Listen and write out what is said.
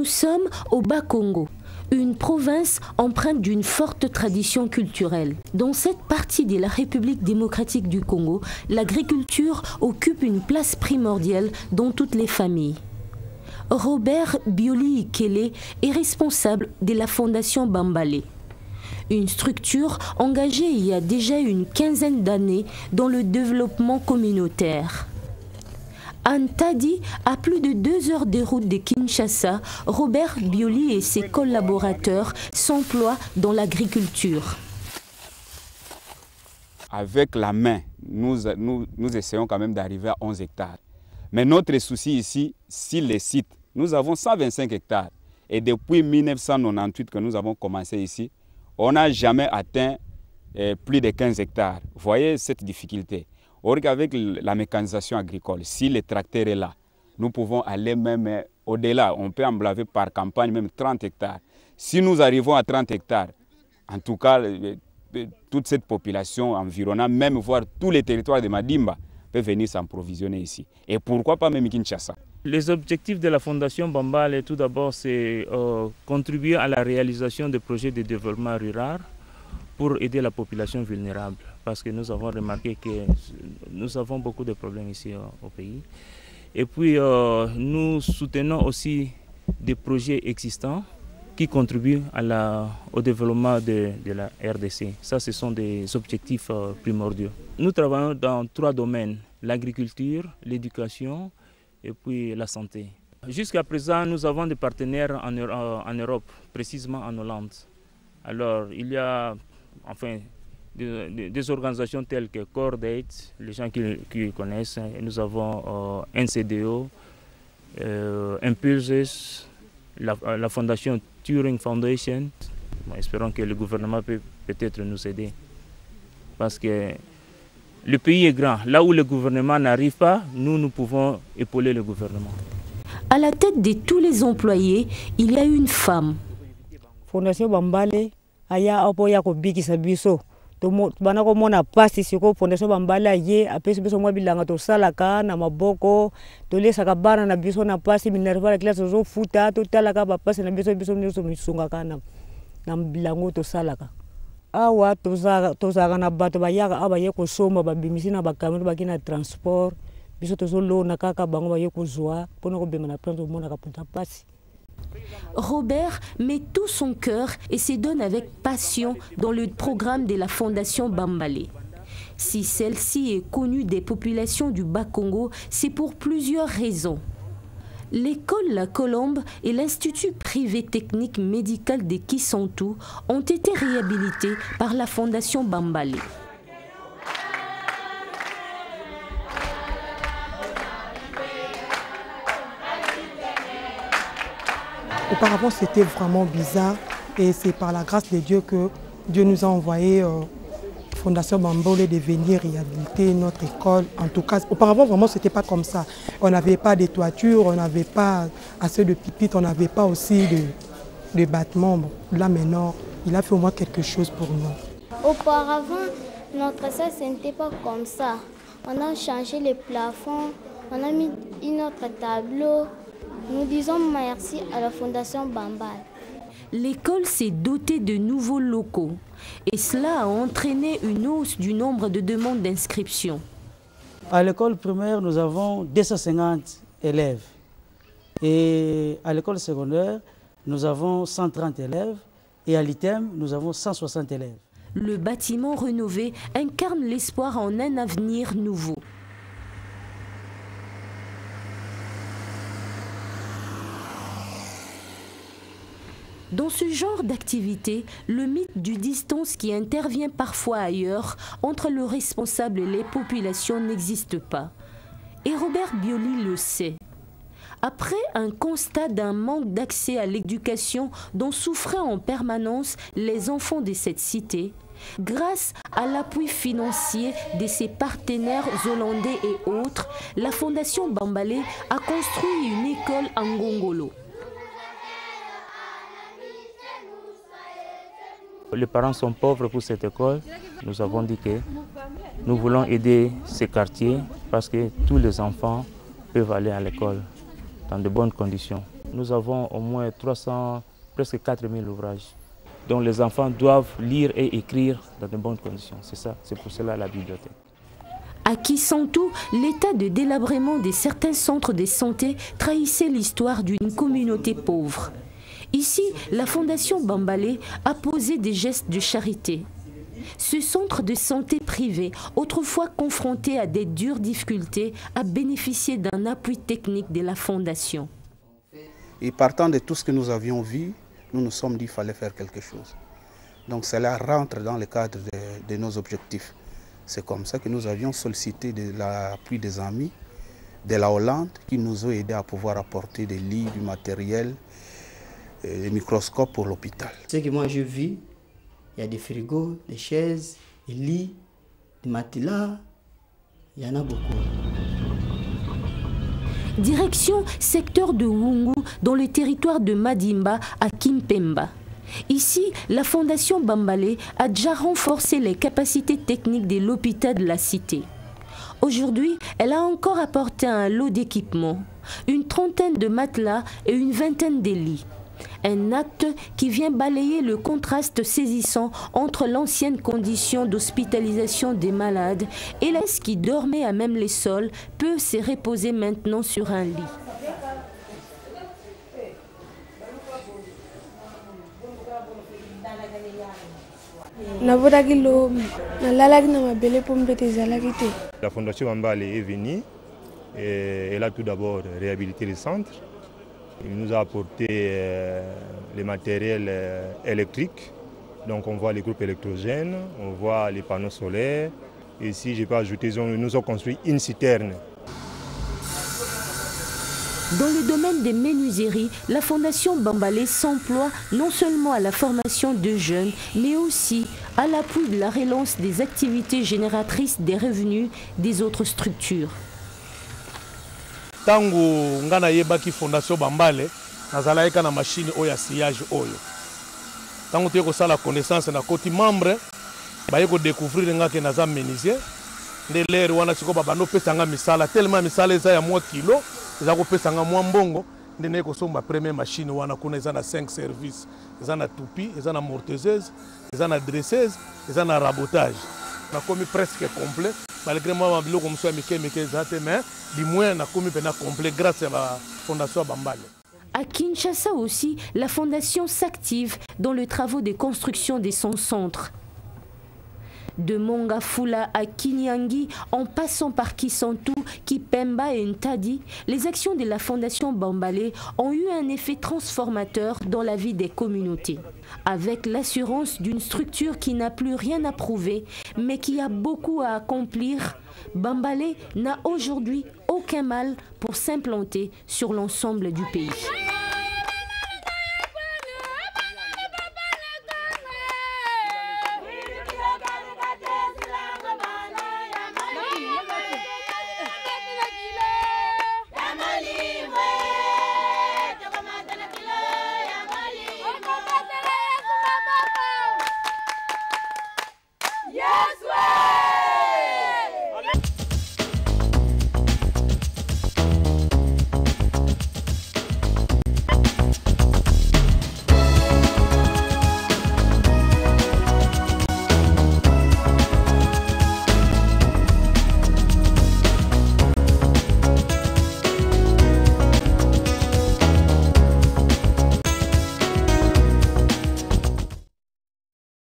sommes au Bas-Congo, une province empreinte d'une forte tradition culturelle. Dans cette partie de la République démocratique du Congo, l'agriculture occupe une place primordiale dans toutes les familles. Robert Bioli Ikele est responsable de la Fondation Bambale, une structure engagée il y a déjà une quinzaine d'années dans le développement communautaire. Antadi, à plus de 2 heures de route de Kinshasa, Robert Bioli et ses collaborateurs s'emploient dans l'agriculture. Avec la main, nous essayons quand même d'arriver à 11 hectares. Mais notre souci ici, sur les sites, nous avons 125 hectares. Et depuis 1998 que nous avons commencé ici, on n'a jamais atteint plus de 15 hectares. Vous voyez cette difficulté. Or qu'avec la mécanisation agricole, si le tracteur est là, nous pouvons aller même au-delà. On peut emblaver par campagne même 30 hectares. Si nous arrivons à 30 hectares, en tout cas, toute cette population environnante, même voire tous les territoires de Madimba, peut venir s'approvisionner ici. Et pourquoi pas même Kinshasa? Les objectifs de la Fondation Bambale, tout d'abord, c'est contribuer à la réalisation de projets de développement rural pour aider la population vulnérable. Parce que nous avons remarqué que nous avons beaucoup de problèmes ici au pays. Et puis, nous soutenons aussi des projets existants qui contribuent au développement de la RDC. Ça, ce sont des objectifs primordiaux. Nous travaillons dans 3 domaines: l'agriculture, l'éducation et puis la santé. Jusqu'à présent, nous avons des partenaires en Europe, précisément en Hollande. Alors, il y a des organisations telles que Cordate, les gens qui connaissent. Nous avons NCDO, Impulses, la fondation Turing Foundation. Espérons que le gouvernement peut peut-être nous aider. Parce que le pays est grand. Là où le gouvernement n'arrive pas, nous pouvons épauler le gouvernement. À la tête de tous les employés, il y a une femme. Fondation Bambale aya apoya ko bikisa biso. To bana ko mona pasi siko Fondation Bambale ye apesi biso mwa bilanga to salaka na maboko to lesaka bana na biso na pasi minerva la classe zo futa to talaka ba pasi na biso nyuso misunga kana na bilango to salaka. Awa tozaga na bato bayaka abaye ko soma babimisi na bakamero bakina transport biso to zo lona kaka bango baye ko zwa pona ko bema na plan to mona ka punta pasi. Robert met tout son cœur et se donne avec passion dans le programme de la Fondation Bambale. Si celle-ci est connue des populations du Bas-Congo, c'est pour plusieurs raisons. L'école La Colombe et l'Institut privé technique médical de Kisantu ont été réhabilités par la Fondation Bambale. Auparavant, c'était vraiment bizarre et c'est par la grâce de Dieu que Dieu nous a envoyé Fondation Bambale de venir réhabiliter notre école. En tout cas, auparavant, vraiment, ce n'était pas comme ça. On n'avait pas de toiture, on n'avait pas assez de pupitres, on n'avait pas aussi de bâtiments. Bon, là, maintenant, il a fait au moins quelque chose pour nous. Auparavant, notre salle, ce n'était pas comme ça. On a changé les plafonds, on a mis notre tableau. Nous disons merci à la Fondation Bambale. L'école s'est dotée de nouveaux locaux et cela a entraîné une hausse du nombre de demandes d'inscription. À l'école primaire, nous avons 250 élèves et à l'école secondaire, nous avons 130 élèves et à l'ITEM, nous avons 160 élèves. Le bâtiment rénové incarne l'espoir en un avenir nouveau. Dans ce genre d'activité, le mythe du distance qui intervient parfois ailleurs entre le responsable et les populations n'existe pas. Et Robert Bioli le sait. Après un constat d'un manque d'accès à l'éducation dont souffraient en permanence les enfants de cette cité, grâce à l'appui financier de ses partenaires hollandais et autres, la Fondation Bambale a construit une école à Ngongolo. Les parents sont pauvres pour cette école. Nous avons dit que nous voulons aider ces quartiers parce que tous les enfants peuvent aller à l'école. dans de bonnes conditions. Nous avons au moins 300, presque 4000 ouvrages. Donc les enfants doivent lire et écrire dans de bonnes conditions. C'est ça, c'est pour cela la bibliothèque. À Kisantu, l'état de délabrement de certains centres de santé trahissait l'histoire d'une communauté pauvre. Ici, la Fondation Bambalé a posé des gestes de charité. Ce centre de santé privé, autrefois confronté à des dures difficultés, a bénéficié d'un appui technique de la Fondation. Et partant de tout ce que nous avions vu, nous nous sommes dit qu'il fallait faire quelque chose. Donc cela rentre dans le cadre de nos objectifs. C'est comme ça que nous avions sollicité l'appui des amis de la Hollande qui nous ont aidés à pouvoir apporter des lits, du matériel, des microscopes pour l'hôpital. Ce que moi je vis, il y a des frigos, des chaises, des lits, des matelas, il y en a beaucoup. Direction secteur de Wungu dans le territoire de Madimba à Kimpemba. Ici, la Fondation Bambalé a déjà renforcé les capacités techniques de l'hôpital de la cité. Aujourd'hui, elle a encore apporté un lot d'équipements, une trentaine de matelas et une vingtaine de lits. Un acte qui vient balayer le contraste saisissant entre l'ancienne condition d'hospitalisation des malades et l'est qui dormait à même les sols peut se reposer maintenant sur un lit. La Fondation Bambalé est venue et elle a tout d'abord réhabilité le centre. Il nous a apporté les matériels électriques. Donc on voit les groupes électrogènes, on voit les panneaux solaires. Et ici, je peux ajouter, ils nous ont construit une citerne. Dans le domaine des menuiseries, la Fondation Bambalé s'emploie non seulement à la formation de jeunes, mais aussi à l'appui de la relance des activités génératrices des revenus des autres structures. Tango ngana yebaki Fondation Bambalé, nazalaika na machine oyo ya sillage oyo. Tango te ko sala connaissance na koti membre, ba yeko découvrir ngake naza menuisier. Nde lere wana siko babano pesa nga misala tellement misala eza ya mwa kilo, eza ko pesa nga mwa mbongo, nde ne ko somba première machine wana kuna eza na 5 services. Eza na tupi, eza na morteseuse, eza na dresseuse, eza na rabotage. Na komi presque complet. Malgré moi, je suis mais du moins, je complet grâce à la Fondation Bambalé. À Kinshasa aussi, la Fondation s'active dans les travaux de construction de son centre. De Mongafula à Kinyangi, en passant par Kisantu, Kipemba et Ntadi, les actions de la Fondation Bambalé ont eu un effet transformateur dans la vie des communautés. Avec l'assurance d'une structure qui n'a plus rien à prouver, mais qui a beaucoup à accomplir, Bambalé n'a aujourd'hui aucun mal pour s'implanter sur l'ensemble du pays.